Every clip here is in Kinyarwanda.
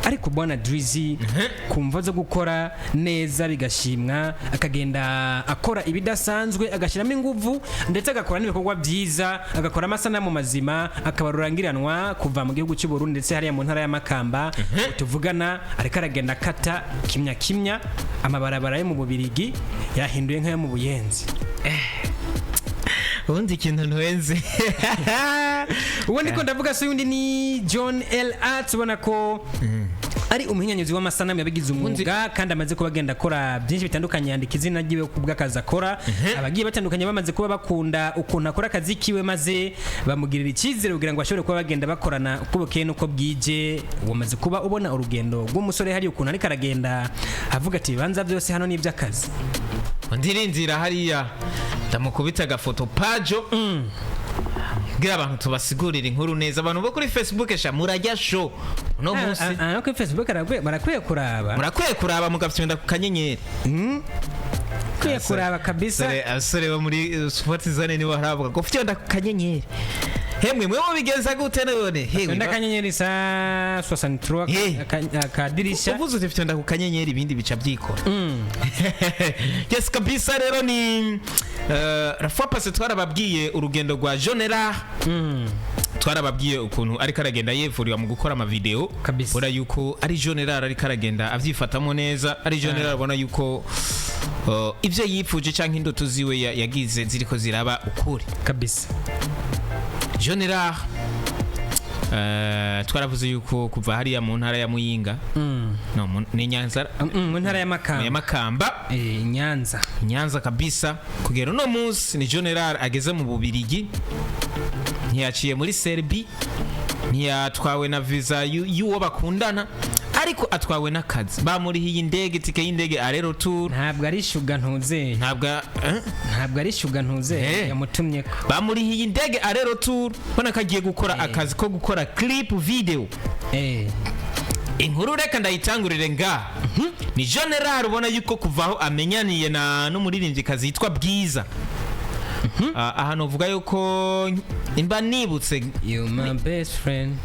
ariko bwana Drizzy kumva zo gukora neza bigashimwa akagenda akora ibidasanzwe agashiramo inguvu ndetse agakora n'ibikorwa byiza agakora amasanamu mazima akabarurangiranwa kuva mu gihugu cy'u Burundi ndetse hariya mu ntara ya Makamba tuvugana ariko aragenda kata kimya amabarabara yo mu Bubirigi yahinduye nk'ayo mu Buyenzi. ubundi ikintu ntuwenze uwo ndiko ndavuga so yundi ni John L. Arts ubona ko ari umuhinyanyuzi w'amasanamu yabigize umwuga kandi amaze kuba agenda akora byinshi bitandukanye yandika izina ryiwe ku bw'akazi akora abagiye batandukanye bamaze kuba bakunda ukuntu akora akazi kiwe maze bamugirira icyizere kugira ngo bashobore kuba bagenda bakorana uko bukeye n'uko bwije wamaze kuba ubona urugendo rw'umusore hari ukuntu ariko aragenda avuga ati bibanza byose hano ni iby'akazi ndirindira hariya ndamukubita agafoto pajo gira abantu tubasigurira inkuru neza abantu bo kuri Facebook sha murajya show no munsi kuri Facebook barakwiye kuraba mugafyenda ku kanyenyeri kwiye kuraba kabisa abasore bo muri sport zone nibo haravuga ko fyenda ku kanyenyeri hemwe mwe bigenza gute none nda kanyenyeri sa 63 akadirisha uvuze uti fyenda ku kanyenyeri ibindi bica byikora yes kabisa rero ni Rafa Passe twarababwiye urugendo rwa Jonera twarababwiye ukuntu ariko aragenda yevurira mu gukora ama video bora yuko ari Jonera ariko aragenda avyifatamo neza ari Jonera abona yuko ivyo yipfuje canke indoto ziwe yagize ziriko ziraba ukuri kabisa. Jonera twaravuze yuko kuva hariya mu ntara ya Muyinga no ni Nyanza mu ntara ya Makamba Nyanza kabisa kugera no munsi ni Jonera ageze mu Bubirigi ntiyaciye muri Serbia ntiyatwawe na visa y'uwo bakundana ariko atwawe n'akazi bamurihiye indege tike y'indege arero tour ntabwo ari shuga ntuze yamutumye ko bamurihiye indege arero tour bana kagiye gukora akazi ko gukora clip video inkuru reka ndayitangurire nga ni General ubona yuko kuvaho amenyaniye na n'umuririmbyi kazi yitwa Bwiza aha novuga yuko imba nibutse you my best friend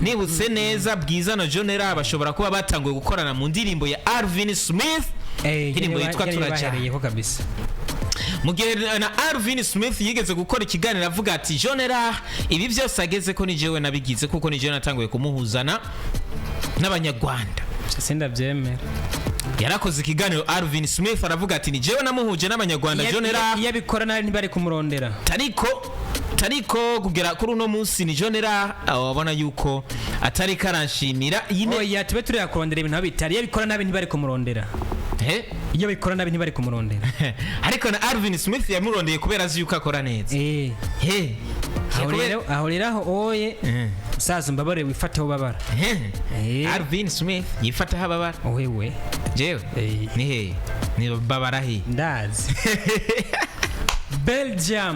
nibutse neza Bwiza na Jonera bashobora kuba batanguye gukorana mu ndirimbo ya Alvin Smith indirimbo yitwa Turajya kabisa mu gihe na Alvin Smith yigeze gukora ikiganiro avuga ati Jonera ibi byose ageze ko ni jewe nabigize kuko ni jewe natanguye kumuhuzana n'abanyarwanda senda byemera yarakoze ikiganiro Alvin Smith aravuga ati ni jewe namuhuje n'abanyarwanda Jonera yabikora nari ntibari kumurondera tariko kugera kuri uno munsi ni Jonera wabona yuko atari karanshimira oya tube turi yakurondera ibintu bitari yabikora nabi ntibari kumurondera iyo bikora nabi ntibari kumurondera ariko na Alvin Smith yamurondeye kubera azi yuko akora neza aho rero oye saza mbabare wifateho babara Alvin Smith yifataho babara wewe jewe ni babara ndazi Belgium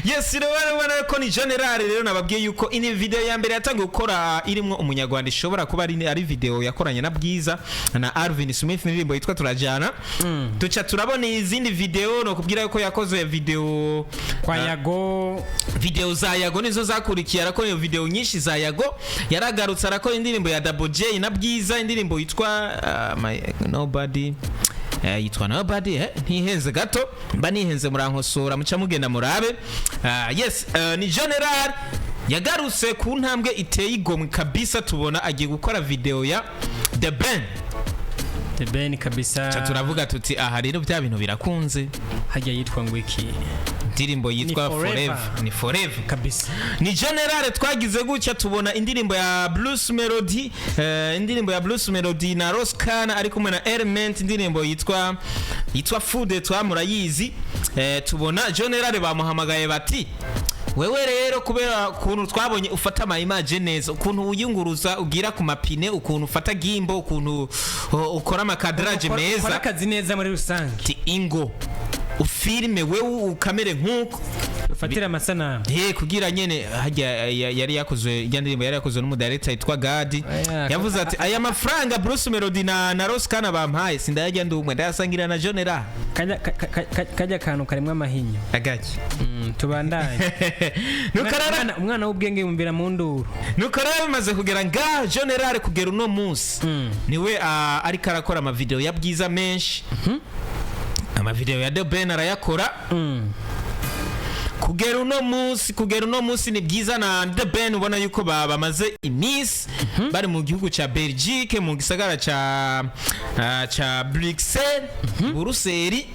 yes rero ko ni General rero nababwiye yuko ini video ya mbere yatangiye gukora irimo umunyarwanda ishobora kuba ari video yakoranye na Bwiza na Alvin Smith n'indirimbo yitwa Turajyana tuca turabona izindi video no kubwira yuko yakoze video kwa Yago video za Yago nizo zakurikiye arakora video nyinshi za Yago yaragarutse arakora indirimbo ya Double J na Bwiza indirimbo yitwa Nobody yitwa Nobody ntihenze gato mba nihenze murankosora muca mugenda murabe yes ni General yagarutse ku ntambwe iteye igomwe kabisa tubona agiye gukora video ya The Ben kabisa turavuga tuti aha rero bya bintu birakunze hajya yitwa ngo iki indirimbo yitwa Forever kabisa ni General twagize gutya tubona indirimbo ya Blues Melody na Roskana ari kumwe na Element indirimbo yitwa Food twamurayizi tubona General bamuhamagaye bati wewe rero kubera ukuntu twabonye ufata ama image neza ukuntu uyunguruza ugira ku mapine ukuntu ufata gimbo ukuntu ukora amakadrage meza ukora akazi neza muri rusange ingo ufilme wewe ukamere nkuko ufatira amasanamu kugira nyene yari yakozwe ijya ndirimbo yari yakozwe n'umudirector yitwa Gadi yavuze ati aya mafaranga Bruce Melody na Roskana bampaye sindayajya ndumwe ndayasangira na Jonera kajya kantu karimwe amahinyo agaki tubandanye umwana w'ubwenge yumvira mu nduru nuko rero bimaze kugera nga Jonera kugera uno munsi niwe ariko arakora ama video ya bwiza menshi ama video ya The Ben arayakora kugera uno munsi ni bwiza na The Ben ubona yuko bamaze iminsi bari mu gihugu ca Belgique mu gisagara ca Bruxelles Buruseli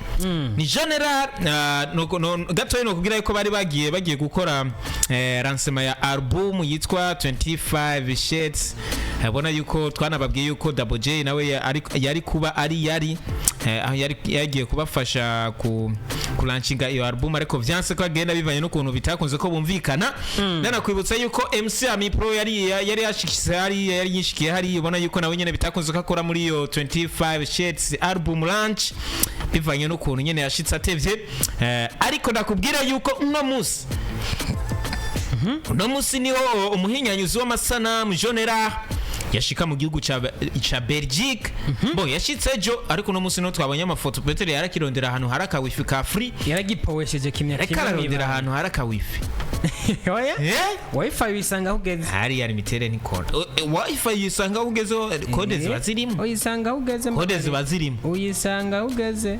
ni General gato no kugira yuko bari bagiye gukora lancement ya album yitwa 25 Shades ubona yuko twanababwiye yuko Double J nawe yari kuba yari yagiye kubafasha ku lanchinga iyo album ariko vyanse ko agenda bivanye n'ukuntu bitakunze ko bumvikana nana kwibutsa yuko MC Ami Pro yari yishikiye hari ubona yuko nawe nyene bitakunze ko akora muri iyo 25 Shades album launch bivanye n'ukuntu nyene yashitse atevye ariko ndakubwira yuko uno musi niho umuhinyanyuzi w'amasanamu Jonera yashika mu gihugu ca Belgique bo yashitse jo ariko no musi no twabonye amafoto Peter yarakirondera ahantu haraka wifi ka free yaragipowesheje kimya yakarondera ahantu haraka wifi oya wifi yisanga ugeze hari yari mitere ni code wifi yisanga ugeze code ziba zirimo uyisanga ugeze code ziba zirimo uyisanga ugeze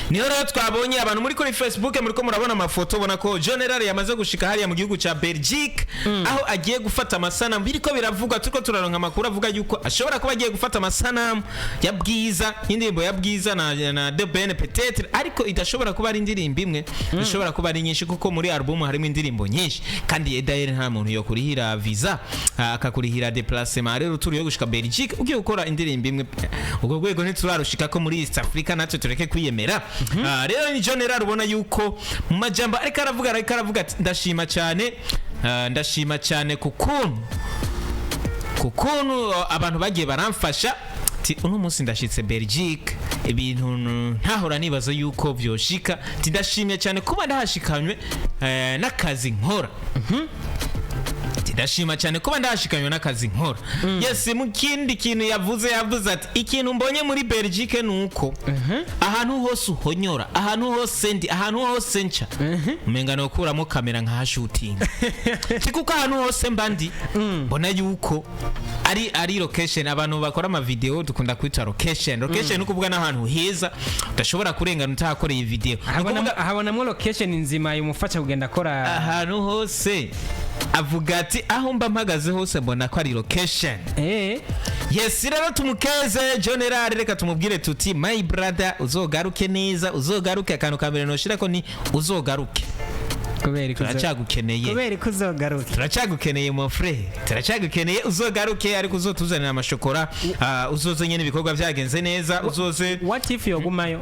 niho rero twabonye abantu muri kuri Facebook muri ko murabona amafoto ubona ko General yamaze gushika hariya mu gihugu ca Belgique aho agiye gufata amasanamu biriko biravugwa turiko turaronka amakuru avuga yuko ashobora kuba agiye gufata amasanamu ya bwiza indirimbo ya bwiza na The Ben peut-être ariko idashobora kuba ari indirimbo imwe ishobora kuba ari nyinshi kuko muri album harimo indirimbo nyinshi kandi Edaire nta muntu yo kurihira visa akakurihira déplacement rero turi yo gushika Belgique ugiye gukora indirimbo imwe ubwo rwego ntiturarushika ko muri East Africa natwe tureke kwiyemera rero ni General ubona yuko mu majambo ariko aravuga ati ndashima cyane kukuntu abantu bagiye baramfasha uno munsi ndashitse Belgique ibintu ntahora nibaza yuko vyoshika ndashimye cyane kuba ndahashikanywe n'akazi nkora ndashima cyane kuba ndashikanywe n'akazi nkora yes mu kindi kintu yavuze ati ikintu mbonye muri Belgique nuko ahantu hose uhonyora ahantu hose nca umenga no kuramo kamera nka shooting kuko ahantu hose mbandi mbona yuko ari location abantu bakora ama video dukunda kwita location nuko ubwa n'ahantu heza udashobora kurengana utakora iyi video ahabonamo location nzima yumufasha kugenda akora ahantu hose avuga ati aho mba mpagaze hose mbona ko ari location yes rero tumukeze General reka tumubwire tuti my brother uzogaruke neza uzogaruke akantu kambere no shira ko ni uzogaruke turacagukeneye mon frère turacagukeneye uzogaruke ariko uzotuzanira amashokora uzoze nyene ibikorwa byagenze neza uzoze what if yogumayo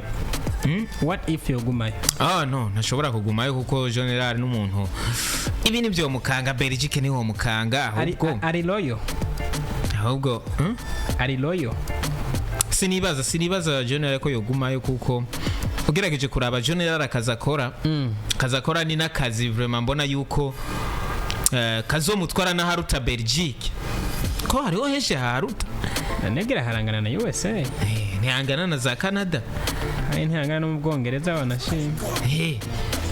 no ntashobora kugumayo kuko General n'umuntu ibi ni byo mukanga Belgique niho mukanga ahubwo ari loyo sinibaza General ko yogumayo kuko ugerageje kuraba General kazakora ni nakazi vraiment mbona yuko kazomutwara na haruta Belgique ko hariho heshe haruta negera harangana na USA ntihangana na za Canada ntihangana no mu Bwongereza wanashima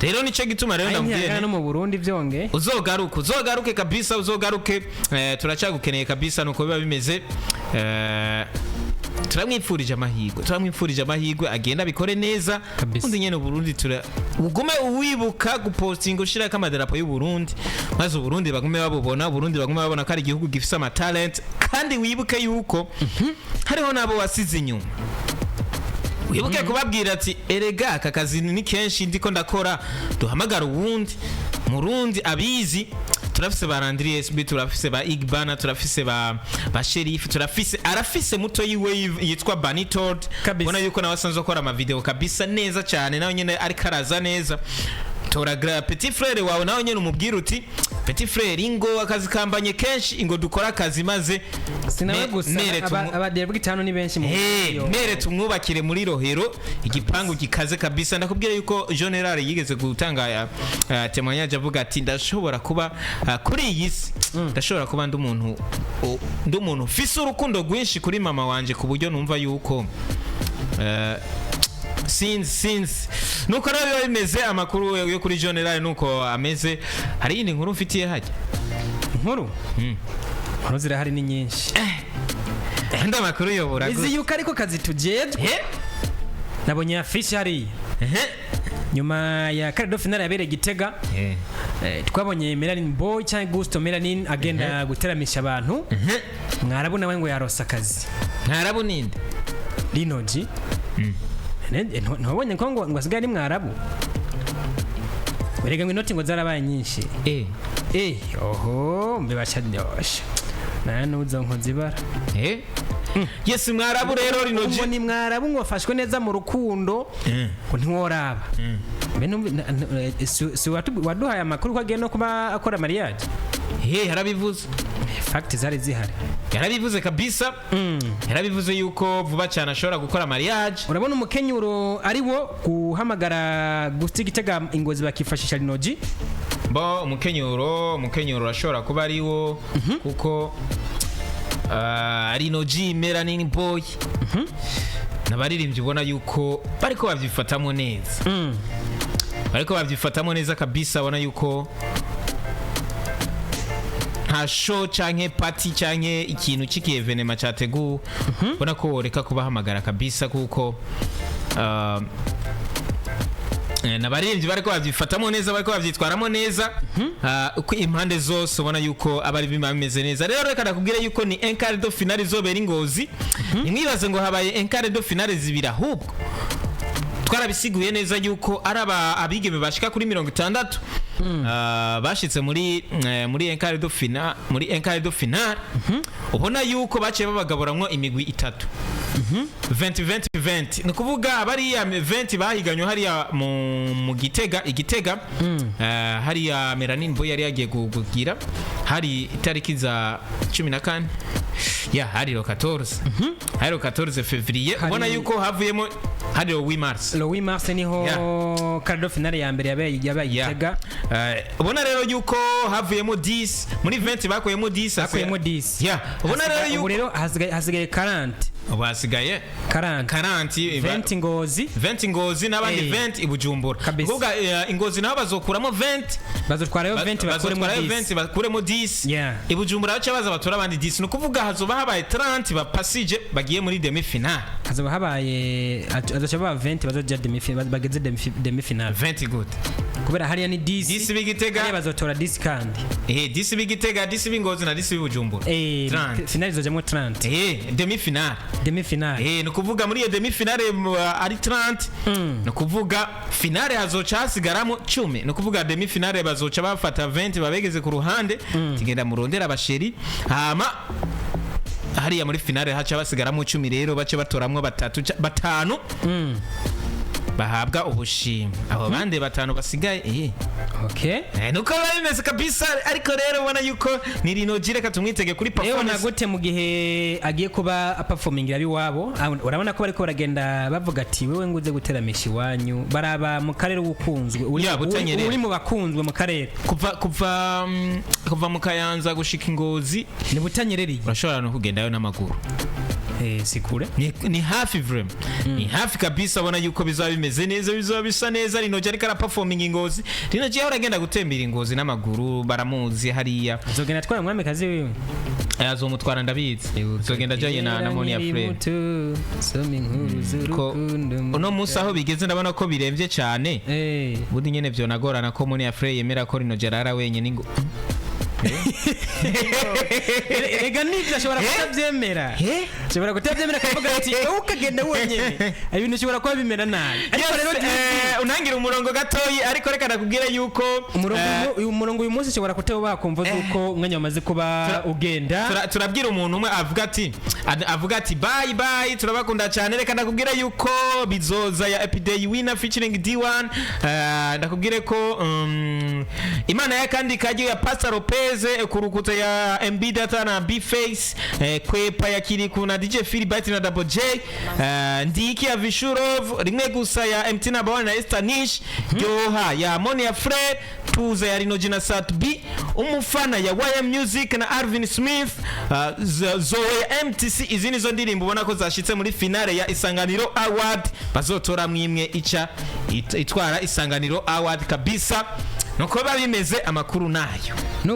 rero nico gituma rero ndamubwiye no mu Burundi byonge uzogaruke kabisa uzogaruke turacagukeneye kabisa nuko biba bimeze turamwipfurije amahirwe agenda bikore neza undi nyene Burundi ugume uwibuka gupostinga ushira kamadarapo y'u Burundi maze Burundi bagume babona ko ari igihugu gifise ama talent kandi wibuke yuko hariho nabo wasize inyuma wibuke kubabwira ati erega aka kazi ni kenshi ndiko ndakora duhamagara uwundi murundi abizi turafise ba Landry SB turafise ba Igbana turafise ba Sheriff arafise muto yiwe yitwa Banitod bona yuko nawasanzwe akora ama video kabisa neza cyane nawe nyene ari karaza neza toragra petit frère wawe nawe nyene umubwira uti Petit Frere ingo akazi kambanye kenshi ingo dukora akazi maze sinawe gusa abaderwa itano ni benshi mu mere tumwubakire muri Rohero igipangu gikaze kabisa. Ndakubwira yuko General yigeze gutanga témoignage avuga ati ndashobora kuba kuri iyi si ndashobora kuba ndi umuntu fise urukundo rwinshi kuri mama wanje ku buryo numva yuko since nuko rero bimeze amakuru yo kuri General nuko ameze. Hari yindi nkuru mfitiye hajya nkuru zirahari ni nyinshi enda makuru yobora izi yuko ariko kazi tujedwe nabonye afishi hari nyuma ya Cardo finale yabereye Gitega twabonye Melanin Boy cyangwa Gusto Melanin agenda guteramisha abantu mwarabu nawe ngo yarosa akazi mwarabu ninde Linoji ntubonye ko ngo asigaye ari mwarabu werega ngo inoti ngo zarabaye nyinshi oho mbebasha nyosha nanuza nkozibara yes mwarabu rero Linoji ni mwarabu ngo wafashwe neza mu rukundo ngo ntiworaba si waduhaye amakuru ko agenda kuba akora mariage harabivuze fact zari zihari yarabivuze kabisa yarabivuze yuko vuba cyane ashobora gukora mariage. Urabona umukenyuro ari wo guhamagara gusti Gitega ingozi bakifashisha Linoji bo umukenyuro ashobora kuba ari wo kuko Linoji Melanin Boy nabaririmbye ubona yuko bariko babyifatamo neza kabisa. Ubona yuko nta show canke party canke ikintu cy'evenema cyateguwe ubona ko woreka kubahamagara kabisa kuko nabaririmbyi bariko babyifatamo neza bariko babyitwaramo neza uko impande zose ubona yuko abari bimeze neza. Rero reka nakubwire yuko ni quart de finale zobera Ingozi nimwibaze ngo habaye quart de finale zibira ahubwo twarabisiguye neza yuko araba abigeme bashika kuri 60 bashitse muri quart de finale ubona yuko baciye babagaburamwo imigwi itatu 20 nukuvuga abari ya 20 bahiganywe hari ya mu Igitega hari ya Melanin Boy yari yagiye kugira hari itariki za 14 hari lo 14 février ubona yuko havuyemo hari lo 8 mars niho Cardo finale ya mbere yabaye Igitega ubona rero yuko havuyemo 10 muri 20 bakuyemo 10 ubona rero yuko rero hasigaye 40 basigaye 20 Ngozi n'abandi 20 ibujumbura kuvuga Ingozi nabo bazokuramo 20 bazotwarayo 20 bakuremo 10 ibujumbura bace baza batora abandi 10 no kuvuga hazoba habaye 30 bapasije bagiye muri demi finale hazoba habaye azoba 20 bazoja demi finale bageze demi finale 20 good kubera hariya ni 10 bigitega bazotora 10 kandi 10 bigitega 10 bingozi na 10 bibujumbura finale zojamo 30 demi finale no kuvuga muri iyo demi finale ari 30 no kuvuga finale hazoca hasigaramo 10 no kuvuga demi finale bazoca bafata 20 babegeze ku ruhande tigenda murondera abasheri hama hariya muri finale haca basigaramo 10 rero bace batoramwo batanu bahabwa ubushimwe abo bande batanu basigaye nuko bimeze kabisa. Ariko rero ubona yuko ni Linoji reka tumwitege kuri performance nagute mu gihe agiye kuba performingira biwabo urabona ko bariko baragenda bavuga ati wewe nguze guteramisha iwanyu baraba mu karere ubukunzwe uri mu bakunzwe mu karere kuva mu Kayanza gushika Ingozi ni butanyereri urashobora no kugendayo n'amaguru sikure ni hafi vraiment ni hafi kabisa. Ubona yuko bizaba bimeze neza bizaba bisa neza. Linoji ariko performing Ingozi Linoji yaho aragenda gutembera Ingozi n'amaguru baramuzi hariya azogenda twara mwami kazi wiwe azomutwara ndabizi azogenda ajanye na Monia Frere uno musa aho bigeze ndabona ko biremvye cyane budi nyene byo nagorana ko Monia Frere yemera ko Linoji arara wenyene rega nibyo ashobora kutabyemera ashobora kutabyemera akavuga ati wowe ukagenda wenyine ibintu ushobora kuba bimera nabi ariko rero unangira umurongo gatoyi ariko reka nakubwire yuko umurongo uyu munsi ushobora kutaba bakumva zuko umwanya wamaze kuba ugenda. Turabwira umuntu umwe avuga ati bye bye turabakunda cyane, reka nakubwira yuko bizoza ya Epiday Winner featuring D1. Ndakubwire ko Imana ya kandi kagiye ya Pastor Lopez kurukuta ya MB Data na B-Face kwepa ya Kiriku na DJ Philbert na Double J, Ndiki ya Vishurov, rimwe gusa ya MT na Bawana na Estanish, Yoha ya Monia Fred, Tuza ya Rinoji na Sat B, umufana ya YM Music na Arvin Smith, Zoe ya MTC. Izi nizo ndirimbo ubona ko zashitse muri finale ya Isanganiro Award, bazotora mwimwe ica itwara Isanganiro Award kabisa. Nuko babimeze amakuru nayo.